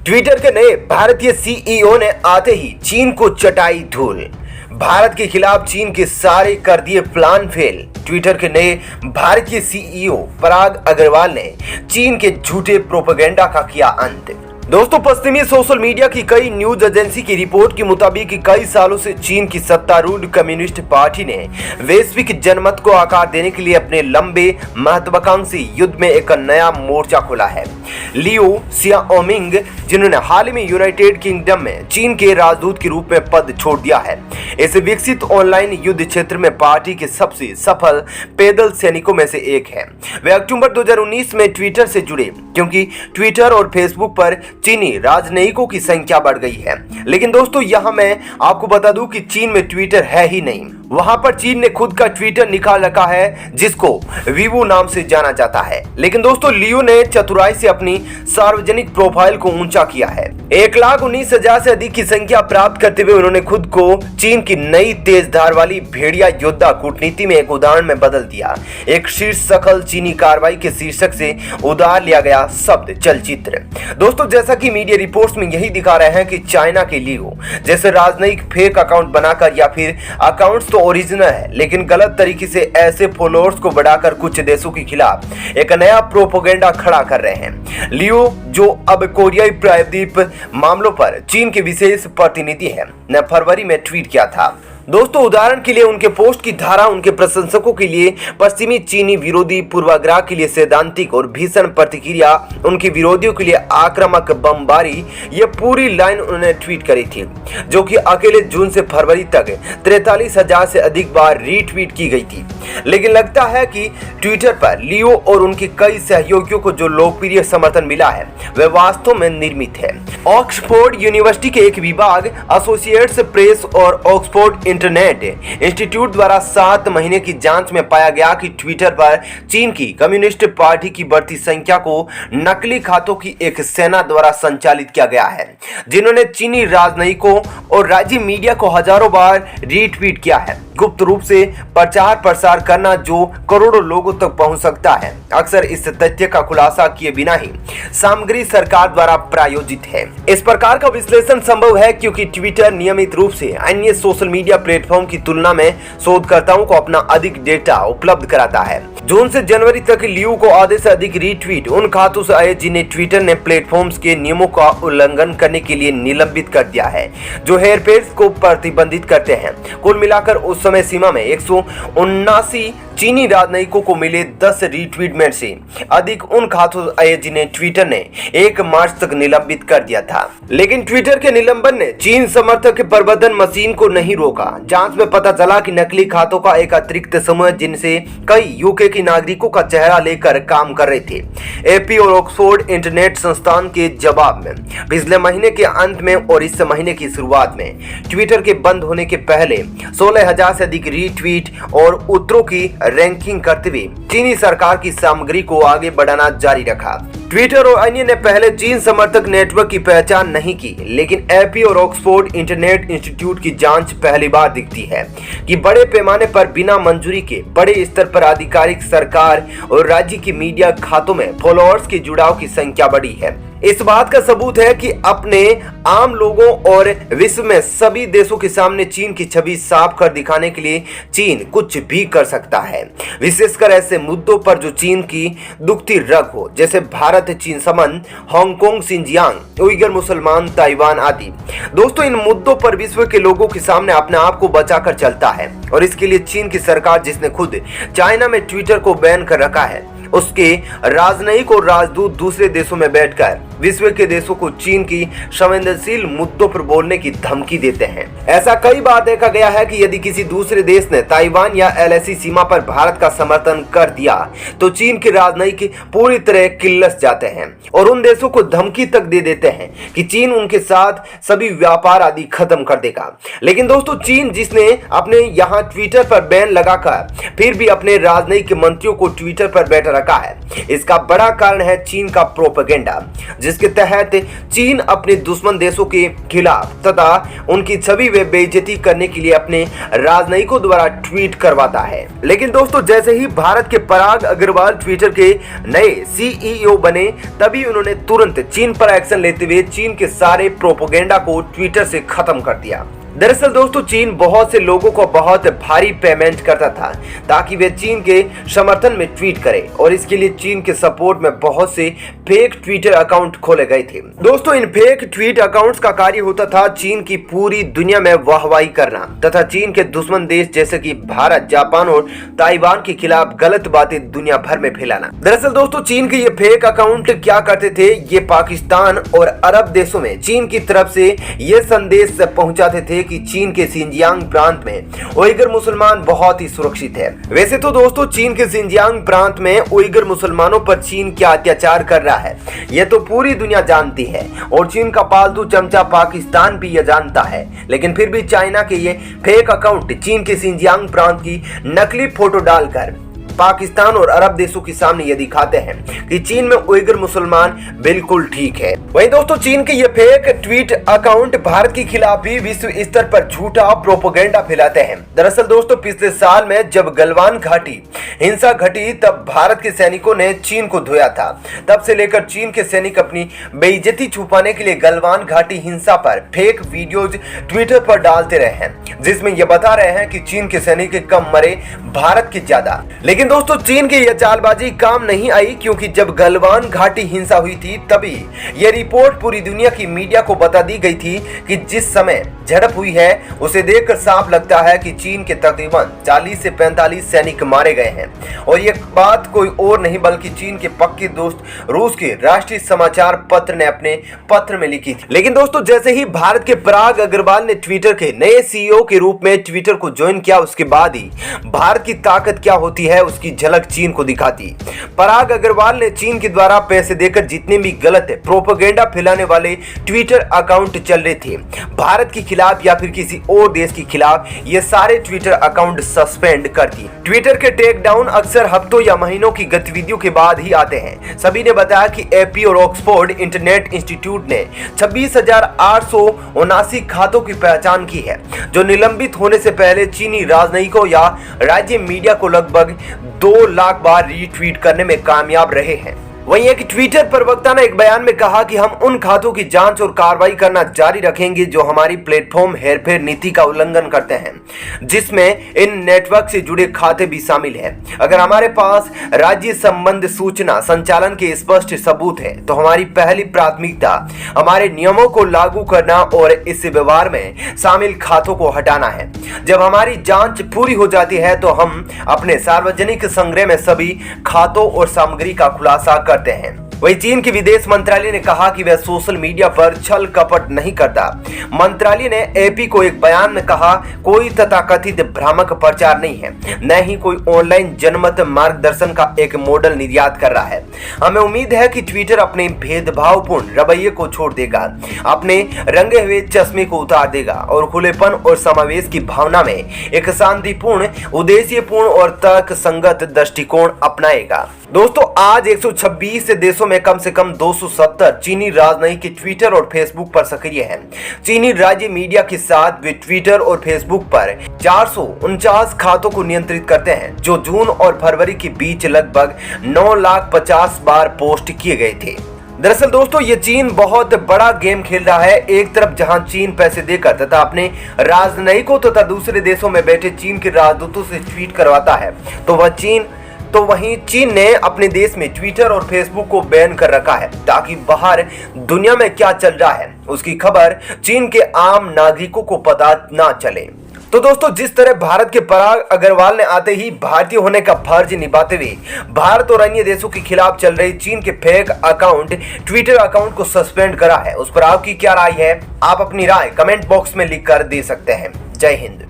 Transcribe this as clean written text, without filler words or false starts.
Twitter के नए भारतीय सीईओ ने आते ही चीन को चटाई धूल। भारत के खिलाफ चीन के सारे कर दिए प्लान फेल। ट्विटर के नए भारतीय सीईओ पराग अग्रवाल ने चीन के झूठे प्रोपेगेंडा का किया अंत। दोस्तों, पश्चिमी सोशल मीडिया की कई न्यूज एजेंसी की रिपोर्ट के मुताबिक कई सालों से चीन की सत्तारूढ़ कम्युनिस्ट पार्टी ने वैश्विक जनमत को आकार देने के लिए अपने लंबे महत्वाकांक्षी युद्ध में एक नया मोर्चा खोला है। लियो सियाओमिंग, जिन्होंने हाल ही में यूनाइटेड किंगडम में चीन के राजदूत के रूप में पद छोड़ दिया है, इस विकसित ऑनलाइन युद्ध क्षेत्र में पार्टी के सबसे सफल पैदल सैनिकों में से एक है। वे अक्टूबर 2019 में ट्विटर से जुड़े क्योंकि ट्विटर और फेसबुक पर चीनी राजनयिकों की संख्या बढ़ गई है। लेकिन दोस्तों, यहां मैं आपको बता दूं कि चीन में ट्विटर है ही नहीं। वहां पर चीन ने खुद का ट्विटर निकाल रखा है, जिसको वीवो नाम से जाना जाता है। लेकिन दोस्तों, लियो ने चतुराई से अपनी सार्वजनिक प्रोफाइल को ऊंचा किया है। 1,19,000 से अधिक की संख्या प्राप्त करते हुए उन्होंने खुद को चीन की नई तेज धार वाली भेड़िया योद्धा कूटनीति में एक उदाहरण में बदल दिया। एक शीर्ष सफल चीनी कार्रवाई के शीर्षक से उधार लिया गया शब्द चलचित्र। दोस्तों, जैसा कि मीडिया रिपोर्ट्स में यही दिखा रहे हैं कि चाइना के लियो जैसे राजनयिक फेक अकाउंट बनाकर या फिर अकाउंट्स तो ओरिजिनल है लेकिन गलत तरीके से ऐसे फॉलोअर्स को बढ़ाकर कुछ देशों के खिलाफ एक नया प्रोपेगेंडा खड़ा कर रहे हैं। लियो, जो अब कोरियाई प्रायद्वीप मामलों पर चीन के विशेष प्रतिनिधि हैं, ने फरवरी में ट्वीट किया था। दोस्तों, उदाहरण के लिए उनके पोस्ट की धारा उनके प्रशंसकों के लिए पश्चिमी चीनी विरोधी पूर्वाग्रह के लिए सैद्धांतिक और भीषण प्रतिक्रिया, उनके विरोधियों के लिए आक्रामक बमबारी, ये पूरी लाइन उन्होंने ट्वीट करी थी, जो कि अकेले जून से फरवरी तक 43,000 से अधिक बार रीट्वीट की गई थी। लेकिन लगता है कि ट्विटर पर लियो और उनके कई सहयोगियों को जो लोकप्रिय समर्थन मिला है वह वास्तव में निर्मित है। ऑक्सफोर्ड यूनिवर्सिटी के एक विभाग एसोसिएट्स प्रेस और ऑक्सफोर्ड इंटरनेट इंस्टीट्यूट द्वारा 7 महीने की जांच में पाया गया कि ट्विटर पर चीन की कम्युनिस्ट पार्टी की बढ़ती संख्या को नकली खातों की एक सेना द्वारा संचालित किया गया है, जिन्होंने चीनी राजनयिकों और राज्य मीडिया को हजारों बार रीट्वीट किया है। गुप्त रूप से प्रचार प्रसार करना जो करोड़ों लोगों तक पहुंच सकता है। अक्सर इस तथ्य का खुलासा किए बिना ही सामग्री सरकार द्वारा प्रायोजित है। इस प्रकार का विश्लेषण संभव है क्योंकि ट्विटर नियमित रूप से अन्य सोशल मीडिया प्लेटफॉर्म की तुलना में शोधकर्ताओं को अपना अधिक डेटा उपलब्ध कराता है। जून से जनवरी तक लियो को आधे से अधिक रीट्वीट उन खातों से आए जिन्हें ट्विटर ने प्लेटफॉर्म्स के नियमों का उल्लंघन करने के लिए निलंबित कर दिया है, जो हेरफेर को प्रतिबंधित करते हैं। कुल मिलाकर उस समय सीमा में 179 चीनी राजनयिकों को मिले 10 रीट्वीट में से अधिक उन खातों आए जिन्हें ट्विटर ने 1 मार्च तक निलंबित कर दिया था। लेकिन ट्विटर के निलंबन ने चीन समर्थक प्रबंधन मशीन को नहीं रोका। जांच में पता चला कि नकली खातों का एक अतिरिक्त समूह जिनसे कई यूके के नागरिकों का चेहरा लेकर काम कर रहे थे। एपी और ऑक्सफोर्ड इंटरनेट संस्थान के जवाब में पिछले महीने के अंत में और इस महीने की शुरुआत में ट्विटर के बंद होने के पहले 16,000 से अधिक रीट्वीट और उत्तरों की रैंकिंग करते हुए चीनी सरकार की सामग्री को आगे बढ़ाना जारी रखा। ट्विटर और अन्य ने पहले चीन समर्थक नेटवर्क की पहचान नहीं की, लेकिन एपी और ऑक्सफोर्ड इंटरनेट इंस्टीट्यूट की जांच पहली बार दिखती है कि बड़े पैमाने पर बिना मंजूरी के बड़े स्तर पर आधिकारिक सरकार और राज्य की मीडिया खातों में फॉलोअर्स के जुड़ाव की संख्या बढ़ी है। इस बात का सबूत है कि अपने आम लोगों और विश्व में सभी देशों के सामने चीन की छवि साफ कर दिखाने के लिए चीन कुछ भी कर सकता है, विशेषकर ऐसे मुद्दों पर जो चीन की दुखती रग हो, जैसे भारत चीन संबंध, हांगकांग, शिनजियांग, उइगर मुसलमान, ताइवान आदि। दोस्तों, इन मुद्दों पर विश्व के लोगों के सामने अपने आप को बचाकर चलता है और इसके लिए चीन की सरकार, जिसने खुद चाइना में ट्विटर को बैन कर रखा है, उसके राजनयिक और राजदूत दूसरे देशों में बैठकर विश्व के देशों को चीन की संवेदनशील मुद्दों पर बोलने की धमकी देते हैं। ऐसा कई बार देखा गया है कि यदि किसी दूसरे देश ने ताइवान या एलएसी सीमा पर भारत का समर्थन कर दिया तो चीन के राजनयिक पूरी तरह किल्लस जाते हैं और उन देशों को धमकी तक दे देते हैं कि चीन उनके साथ सभी व्यापार आदि खत्म कर देगा। लेकिन दोस्तों, चीन जिसने अपने यहाँ ट्विटर पर बैन लगाकर फिर भी अपने राजनयिक मंत्रियों को ट्विटर पर बैठा रखा है, इसका बड़ा कारण है चीन का प्रोपेगेंडा, जिसके तहत चीन अपने दुश्मन देशों के खिलाफ तथा उनकी छवि व बेइज्जती करने के लिए अपने राजनयिकों द्वारा ट्वीट करवाता है। लेकिन दोस्तों, जैसे ही भारत के पराग अग्रवाल ट्विटर के नए सीईओ बने, तभी उन्होंने तुरंत चीन पर एक्शन लेते हुए चीन के सारे प्रोपेगेंडा को ट्विटर से खत्म कर दिया। दरअसल दोस्तों, चीन बहुत से लोगों को बहुत भारी पेमेंट करता था ताकि वे चीन के समर्थन में ट्वीट करें, और इसके लिए चीन के सपोर्ट में बहुत से फेक ट्विटर अकाउंट खोले गए थे। दोस्तों, इन फेक ट्वीट अकाउंट्स का कार्य होता था चीन की पूरी दुनिया में वाहवाही करना तथा चीन के दुश्मन देश जैसे कि भारत, जापान और ताइवान के खिलाफ गलत बातें दुनिया भर में फैलाना। दरअसल दोस्तों, चीन के ये फेक अकाउंट क्या करते थे, ये पाकिस्तान और अरब देशों में चीन की तरफ से ये संदेश पहुंचाते थे कि चीन के सिंजियांग प्रांत में उइगर मुसलमान बहुत ही सुरक्षित है। वैसे तो दोस्तों, चीन के सिंजियांग प्रांत में उइगर मुसलमानों पर चीन क्या अत्याचार कर रहा है, यह तो पूरी दुनिया जानती है, और चीन का पालतू चमचा पाकिस्तान भी यह जानता है। लेकिन फिर भी चाइना के ये फेक अकाउंट चीन के सिंजियांग प्रांत की नकली फोटो डालकर पाकिस्तान और अरब देशों के सामने ये दिखाते हैं कि चीन में उइगर मुसलमान बिल्कुल ठीक है। वहीं दोस्तों, चीन के ये फेक ट्वीट अकाउंट भारत के खिलाफ भी विश्व स्तर पर झूठा प्रोपेगेंडा फैलाते हैं। दरअसल दोस्तों, पिछले साल में जब गलवान घाटी हिंसा घटी, तब भारत के सैनिकों ने चीन को धोया था। तब से लेकर चीन के सैनिक अपनी बेइज्जती छुपाने के लिए गलवान घाटी हिंसा पर फेक वीडियोज ट्विटर पर डालते रहे हैं, जिसमें ये बता रहे हैं कि चीन के सैनिक कम मरे, भारत के ज्यादा। लेकिन दोस्तों, चीन की यह चालबाजी काम नहीं आई, क्योंकि जब गलवान घाटी हिंसा हुई थी, तभी यह रिपोर्ट पूरी दुनिया की मीडिया को बता दी गई थी कि जिस समय झड़प हुई है उसे देखकर साफ लगता है कि चीन के तकरीबन 40 से 45 सैनिक मारे गए हैं। और ये बात कोई और नहीं बल्कि चीन के पक्के दोस्त रूस के राष्ट्रीय समाचार पत्र ने अपने पत्र में लिखी थी। लेकिन दोस्तों, जैसे ही भारत के पराग अग्रवाल ने ट्विटर के नए सीईओ के रूप में ट्विटर को ज्वाइन किया, उसके बाद ही भारत की ताकत क्या होती है उसकी झलक चीन को दिखाती। पराग अग्रवाल ने चीन के द्वारा पैसे देकर जितने भी गलत प्रोपेगेंडा फैलाने वाले ट्विटर अकाउंट चल रहे थे भारत के खिलाफ या फिर किसी और देश के खिलाफ, ये सारे ट्विटर अकाउंट सस्पेंड कर दिए। ट्विटर के टेक डाउन अक्सर हफ्तों या महीनों की गतिविधियों के बाद ही आते हैं। सभी ने बताया कि एपी और ऑक्सफोर्ड इंटरनेट इंस्टीट्यूट ने 26,879 खातों की पहचान की है, जो निलंबित होने से पहले चीनी राजनयिकों या राज्य मीडिया को लगभग 2 लाख बार रीट्वीट करने में कामयाब रहे हैं। वहीं एक ट्विटर प्रवक्ता ने एक बयान में कहा कि हम उन खातों की जांच और कार्रवाई करना जारी रखेंगे जो हमारी प्लेटफॉर्म हेरफेर नीति का उल्लंघन करते हैं, जिसमें इन नेटवर्क से जुड़े खाते भी शामिल हैं। अगर हमारे पास राज्य संबंध सूचना संचालन के स्पष्ट सबूत है, तो हमारी पहली प्राथमिकता हमारे नियमों को लागू करना और इस व्यवहार में शामिल खातों को हटाना है। जब हमारी जांच पूरी हो जाती है, तो हम अपने सार्वजनिक संग्रह में सभी खातों और सामग्री का खुलासा करते हैं। वहीं चीन के विदेश मंत्रालय ने कहा कि वह सोशल मीडिया पर छल कपट नहीं करता। मंत्रालय ने एपी को एक बयान में कहा, कोई तथाकथित भ्रामक प्रचार नहीं है, न ही कोई ऑनलाइन जनमत मार्गदर्शन का एक मॉडल निर्यात कर रहा है। हमें उम्मीद है कि ट्विटर अपने भेदभावपूर्ण रवैये को छोड़ देगा, अपने रंगे हुए चश्मे को उतार देगा और खुलेपन और समावेश की भावना में एक शांतिपूर्ण, उद्देश्यपूर्ण और तर्कसंगत दृष्टिकोण अपनाएगा। दोस्तों, आज 126 देशों में कम से कम 270 चीनी राजनयिक ट्विटर और फेसबुक पर सक्रिय हैं। चीनी राज्य मीडिया के साथ वे ट्विटर और फेसबुक पर 449 खातों को नियंत्रित करते हैं, जो जून और फरवरी के बीच लगभग 9,50,000 बार पोस्ट किए गए थे। दरअसल दोस्तों, ये चीन बहुत बड़ा गेम खेल रहा है। एक तरफ जहां चीन पैसे देकर तथा अपने राजनयिकों तथा दूसरे देशों में बैठे चीन के राजदूतों से ट्वीट करवाता है, तो वहीं चीन ने अपने देश में ट्विटर और फेसबुक को बैन कर रखा है, ताकि बाहर दुनिया में क्या चल रहा है उसकी खबर चीन के आम नागरिकों को पता ना चले। तो दोस्तों, जिस तरह भारत के पराग अग्रवाल ने आते ही भारतीय होने का फर्ज निभाते हुए भारत और अन्य देशों के खिलाफ चल रही चीन के फेक अकाउंट ट्विटर अकाउंट को सस्पेंड करा है, उस पर आपकी क्या राय है? आप अपनी राय कमेंट बॉक्स में लिख कर दे सकते हैं। जय हिंद।